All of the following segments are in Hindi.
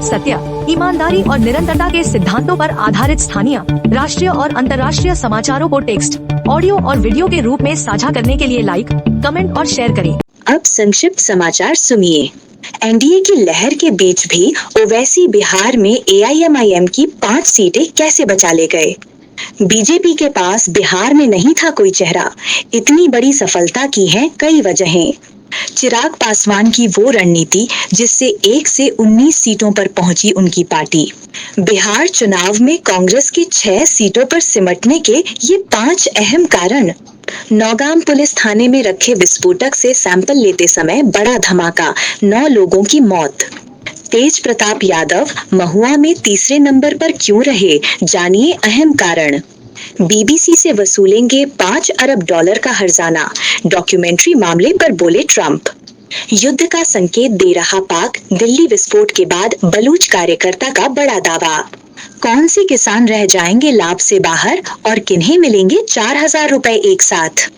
सत्य, ईमानदारी और निरंतरता के सिद्धांतों पर आधारित स्थानीय, राष्ट्रीय और अंतर्राष्ट्रीय समाचारों को टेक्स्ट, ऑडियो और वीडियो के रूप में साझा करने के लिए लाइक, कमेंट और शेयर करें। अब संक्षिप्त समाचार सुनिए। एनडीए की लहर के बीच भी ओवैसी बिहार में एआईएमआईएम की 5 सीटें कैसे बचा ले गए? बीजेपी के पास बिहार में नहीं था कोई चेहरा। इतनी बड़ी सफलता की है कई वजहें। चिराग पासवान की वो रणनीति जिससे 1 से 19 सीटों पर पहुंची उनकी पार्टी। बिहार चुनाव में कांग्रेस की 6 सीटों पर सिमटने के ये 5 अहम कारण। नौगाम पुलिस थाने में रखे विस्फोटक से सैंपल लेते समय बड़ा धमाका, 9 लोगों की मौत। तेज प्रताप यादव महुआ में तीसरे नंबर पर क्यों रहे, जानिए अहम कारण। बीबीसी से वसूलेंगे $5 अरब का हर्जाना, डॉक्यूमेंट्री मामले पर बोले ट्रंप। युद्ध का संकेत दे रहा पाक, दिल्ली विस्फोट के बाद बलूच कार्यकर्ता का बड़ा दावा। कौन से किसान रह जाएंगे लाभ से बाहर और किन्हें मिलेंगे 4000 रुपए एक साथ?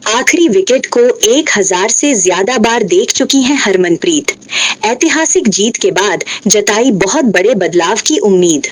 आखिरी विकेट को 1000 से ज्यादा बार देख चुकी हैं हरमनप्रीत। ऐतिहासिक जीत के बाद जताई बहुत बड़े बदलाव की उम्मीद।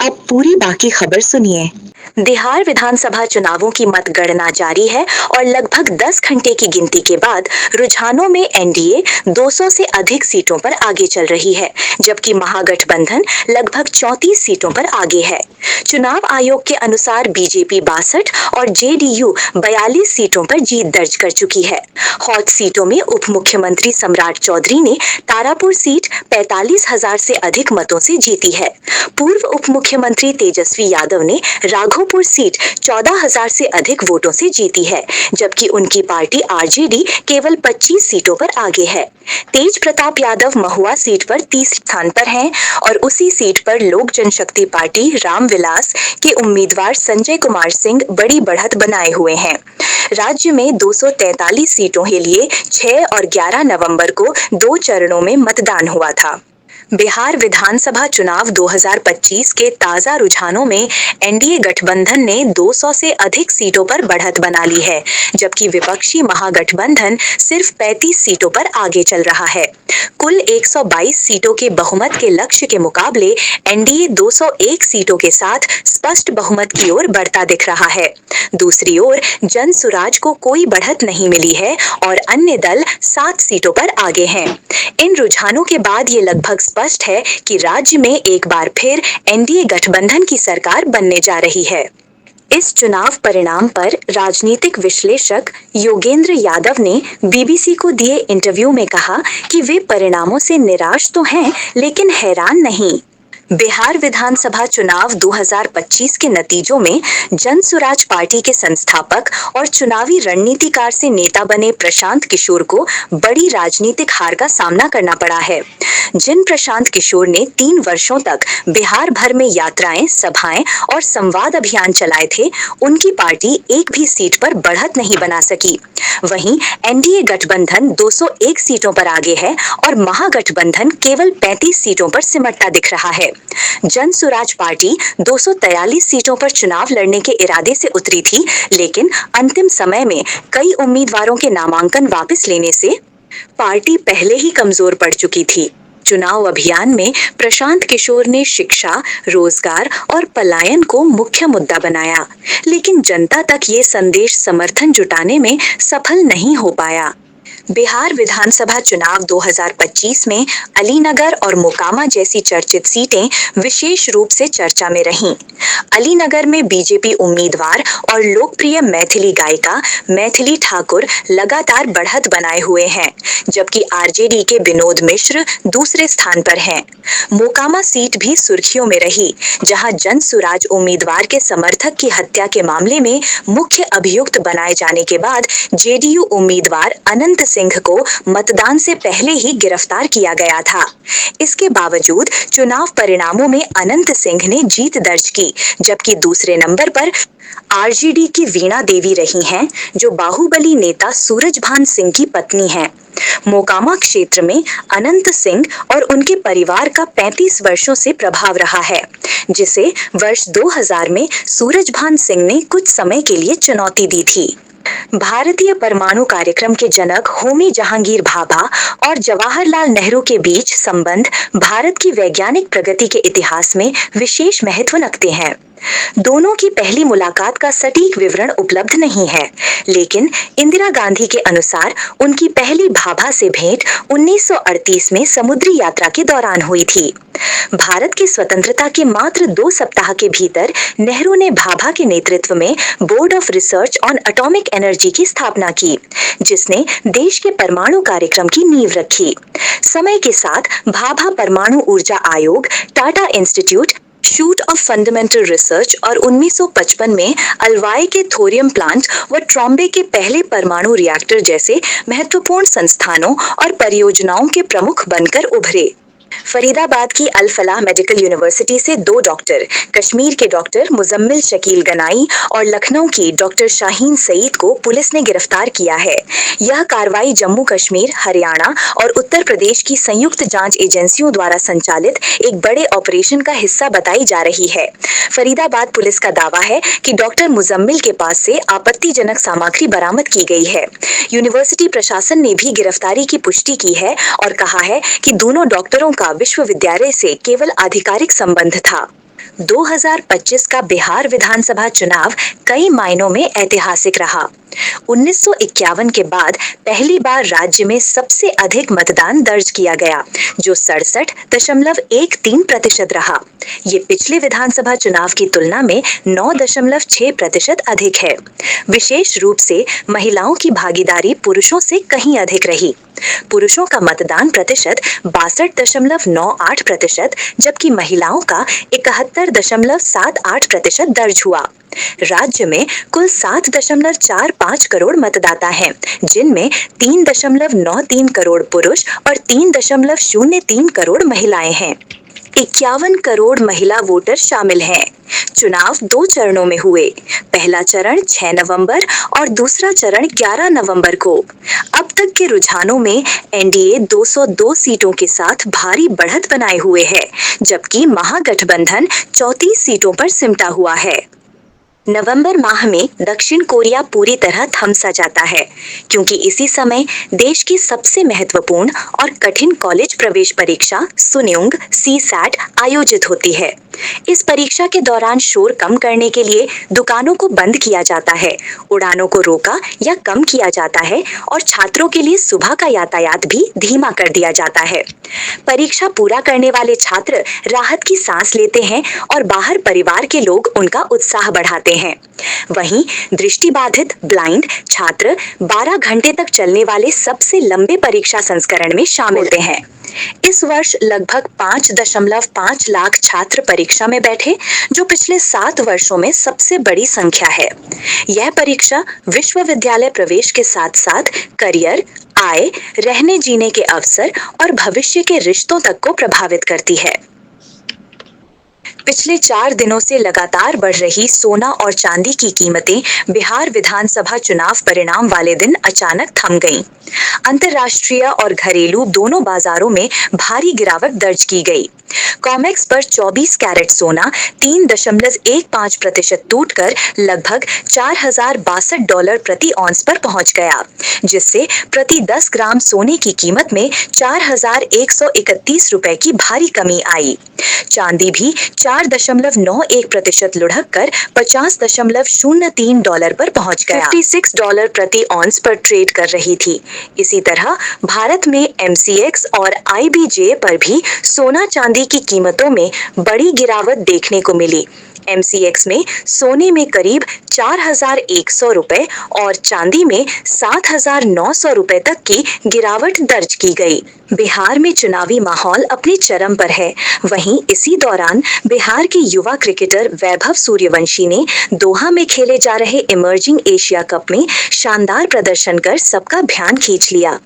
अब पूरी बाकी खबर सुनिए। बिहार विधानसभा चुनावों की मतगणना जारी है और लगभग 10 घंटे की गिनती के बाद रुझानों में एनडीए 200 से अधिक सीटों पर आगे चल रही है, जबकि महागठबंधन लगभग 34 सीटों पर आगे है। चुनाव आयोग के अनुसार बीजेपी 62 और जेडीयू 42 सीटों पर जीत दर्ज कर चुकी है। हॉट सीटों में उप मुख्यमंत्री सम्राट चौधरी ने तारापुर सीट 45,000 से अधिक मतों से जीती है। पूर्व उप मुख्यमंत्री तेजस्वी यादव ने राघोपुर सीट 14,000 से अधिक वोटों से जीती है, जबकि उनकी पार्टी आरजेडी केवल 25 सीटों पर आगे है। तेज प्रताप यादव महुआ सीट पर तीसरे स्थान पर हैं और उसी सीट पर लोक जनशक्ति पार्टी रामविलास के उम्मीदवार संजय कुमार सिंह बड़ी बढ़त बनाए हुए हैं। राज्य में 243 सीटों के लिए 6 और 11 नवंबर को 2 चरणों में मतदान हुआ था। बिहार विधानसभा चुनाव 2025 के ताजा रुझानों में एनडीए गठबंधन ने 200 से अधिक सीटों पर बढ़त बना ली है, जबकि विपक्षी महागठबंधन सिर्फ 35 सीटों पर आगे चल रहा है। कुल 122 सीटों के बहुमत के लक्ष्य के मुकाबले एनडीए 201 सीटों के साथ स्पष्ट बहुमत की ओर बढ़ता दिख रहा है। दूसरी ओर जनसुराज को कोई बढ़त नहीं मिली है और अन्य दल 7 सीटों पर आगे हैं। इन रुझानों के बाद ये लगभग स्पष्ट है कि राज्य में एक बार फिर एनडीए गठबंधन की सरकार बनने जा रही है। इस चुनाव परिणाम पर राजनीतिक विश्लेषक योगेंद्र यादव ने बीबीसी को दिए इंटरव्यू में कहा कि वे परिणामों से निराश तो हैं, लेकिन हैरान नहीं। बिहार विधानसभा चुनाव 2025 के नतीजों में जनसुराज पार्टी के संस्थापक और चुनावी रणनीतिकार से नेता बने प्रशांत किशोर को बड़ी राजनीतिक हार का सामना करना पड़ा है। जिन प्रशांत किशोर ने 3 वर्षों तक बिहार भर में यात्राएं, सभाएं और संवाद अभियान चलाए थे, उनकी पार्टी एक भी सीट पर बढ़त नहीं बना सकी। वहीं एनडीए गठबंधन 201 सीटों पर आगे है और महागठबंधन केवल 35 सीटों पर सिमटता दिख रहा है। जनसुराज पार्टी 243 सीटों पर चुनाव लड़ने के इरादे से उतरी थी, लेकिन अंतिम समय में कई उम्मीदवारों के नामांकन वापस लेने से पार्टी पहले ही कमजोर पड़ चुकी थी। चुनाव अभियान में प्रशांत किशोर ने शिक्षा, रोजगार और पलायन को मुख्य मुद्दा बनाया, लेकिन जनता तक ये संदेश समर्थन जुटाने में सफल नहीं हो पाया। बिहार विधानसभा चुनाव 2025 में अलीनगर और मोकामा जैसी चर्चित सीटें विशेष रूप से चर्चा में रहीं। अलीनगर में बीजेपी उम्मीदवार और लोकप्रिय मैथिली गायिका मैथिली ठाकुर लगातार बढ़त बनाए हुए हैं, जबकि आरजेडी के विनोद मिश्र दूसरे स्थान पर हैं। मोकामा सीट भी सुर्खियों में रही, जहां जनसुराज उम्मीदवार के समर्थक की हत्या के मामले में मुख्य अभियुक्त बनाए जाने के बाद जेडीयू उम्मीदवार अनंत सिंह को मतदान से पहले ही गिरफ्तार किया गया था। इसके बावजूद चुनाव परिणामों में अनंत सिंह ने जीत दर्ज की, जबकि दूसरे नंबर पर आरजेडी की वीणा देवी रही हैं, जो बाहुबली नेता सूरजभान सिंह की पत्नी हैं। मोकामा क्षेत्र में अनंत सिंह और उनके परिवार का 35 वर्षों से प्रभाव रहा है, जिसे वर्ष 2000 में सूरजभान सिंह ने कुछ समय के लिए चुनौती दी थी। भारतीय परमाणु कार्यक्रम के जनक होमी जहांगीर भाभा और जवाहरलाल नेहरू के बीच संबंध भारत की वैज्ञानिक प्रगति के इतिहास में विशेष महत्व रखते हैं। दोनों की पहली मुलाकात का सटीक विवरण उपलब्ध नहीं है, लेकिन इंदिरा गांधी के अनुसार उनकी पहली भाभा से भेंट 1938 में समुद्री यात्रा के दौरान हुई थी। भारत की स्वतंत्रता के मात्र 2 सप्ताह के भीतर नेहरू ने भाभा के नेतृत्व में board of research on atomic energy की स्थापना की, जिसने देश के परमाणु कार्यक्रम की नींव रखी। समय के साथ भाभा परमाणु ऊर्जा आयोग, Tata institute shoot of fundamental research और 1955 में अलवाई के थोरियम प्लांट व ट्रॉम्बे के पहले परमाणु रिएक्टर जैसे महत्वपूर्ण संस्थानों और परियोजनाओं के प्रमुख बनकर उभरे। फरीदाबाद की अल फलाह मेडिकल यूनिवर्सिटी से 2 डॉक्टर, कश्मीर के डॉक्टर मुजम्मिल शकील गनाई और लखनऊ की डॉक्टर शाहीन सईद को पुलिस ने गिरफ्तार किया है। यह कार्रवाई जम्मू कश्मीर, हरियाणा और उत्तर प्रदेश की संयुक्त जांच एजेंसियों द्वारा संचालित एक बड़े ऑपरेशन का हिस्सा बताई जा रही है। फरीदाबाद पुलिस का दावा है कि डॉक्टर मुजम्मिल के पास से आपत्तिजनक सामग्री बरामद की गई है। यूनिवर्सिटी प्रशासन ने भी गिरफ्तारी की पुष्टि की है और कहा है कि दोनों डॉक्टरों का विश्वविद्यालय से केवल आधिकारिक संबंध था। 2025 का बिहार विधानसभा चुनाव कई मायनों में ऐतिहासिक रहा। 1951 के बाद पहली बार राज्य में सबसे अधिक मतदान दर्ज किया गया, जो 67.13% रहा। ये पिछले विधानसभा चुनाव की तुलना में 9.6% अधिक है। विशेष रूप से महिलाओं की भागीदारी पुरुषों से कहीं अधिक रही। पुरुषों का मतदान प्रतिशत 62.98%, जबकि महिलाओं का 71.78% दर्ज हुआ। राज्य में कुल 7.45 करोड़ मतदाता हैं, जिनमें 3.93 करोड़ पुरुष और 3.03 करोड़ महिलाएं हैं। 51 करोड़ महिला वोटर शामिल हैं। चुनाव 2 चरणों में हुए। पहला चरण 6 नवंबर और दूसरा चरण 11 नवंबर को। अब तक के रुझानों में एनडीए 202 सीटों के साथ भारी बढ़त बनाए हुए है, जबकि महागठबंधन 34 सीटों पर सिमटा हुआ है। नवंबर माह में दक्षिण कोरिया पूरी तरह थम सा जाता है, क्योंकि इसी समय देश की सबसे महत्वपूर्ण और कठिन कॉलेज प्रवेश परीक्षा सुन्योंग सीसैट आयोजित होती है। इस परीक्षा के दौरान शोर कम करने के लिए दुकानों को बंद किया जाता है, उड़ानों को रोका या कम किया जाता है और छात्रों के लिए सुबह का यातायात भी धीमा कर दिया जाता है। परीक्षा पूरा करने वाले छात्र राहत की सांस लेते हैं और बाहर परिवार के लोग उनका उत्साह बढ़ाते हैं। वहीं दृष्टिबाधित ब्लाइंड छात्र 12 घंटे तक चलने वाले सबसे लंबे परीक्षा संस्करण में शामिल हैं। इस वर्ष लगभग 5.5 लाख छात्र परीक्षा में बैठे, जो पिछले 7 वर्षों में सबसे बड़ी संख्या है। यह परीक्षा विश्वविद्यालय प्रवेश के साथ साथ करियर, आय, रहने जीने के अवसर और भविष्य के रिश्तों तक को प्रभावित करती है। पिछले 4 दिनों से लगातार बढ़ रही सोना और चांदी की कीमतें बिहार विधानसभा चुनाव परिणाम वाले दिन अचानक थम गईं। अंतर्राष्ट्रीय और घरेलू दोनों बाजारों में भारी गिरावट दर्ज की गई। कॉमेक्स पर 24 कैरेट सोना 3.15% टूटकर लगभग $4062 प्रति औंस पर पहुंच गया, जिससे प्रति 10 ग्राम सोने की कीमत में 4131 रुपए की भारी कमी आई। चांदी भी 4.91% लुढ़क कर $50.03 पर पहुंच गया, $56 प्रति औंस पर ट्रेड कर रही थी। इसी तरह भारत में MCX और IBJ पर भी सोना चांदी की कीमतों में बड़ी गिरावट देखने को मिली। MCX में सोने में करीब 4100 रुपए और चांदी में 7900 रुपए तक की गिरावट दर्ज की गई। बिहार में चुनावी माहौल अपने चरम पर है। वहीं इसी दौरान बिहार के युवा क्रिकेटर वैभव सूर्यवंशी ने दोहा में खेले जा रहे इमर्जिंग एशिया कप में शानदार प्रदर्शन कर सबका ध्यान खींच लिया।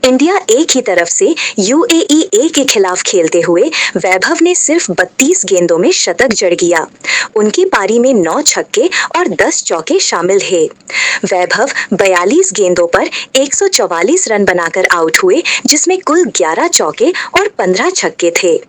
इंडिया ए की तरफ से UAE ए के खिलाफ खेलते हुए वैभव ने सिर्फ 32 गेंदों में शतक जड़ गया। उनकी पारी में 9 छक्के और 10 चौके शामिल है। वैभव 42 गेंदों पर 144 रन बनाकर आउट हुए, जिसमें कुल 11 चौके और 15 छक्के थे।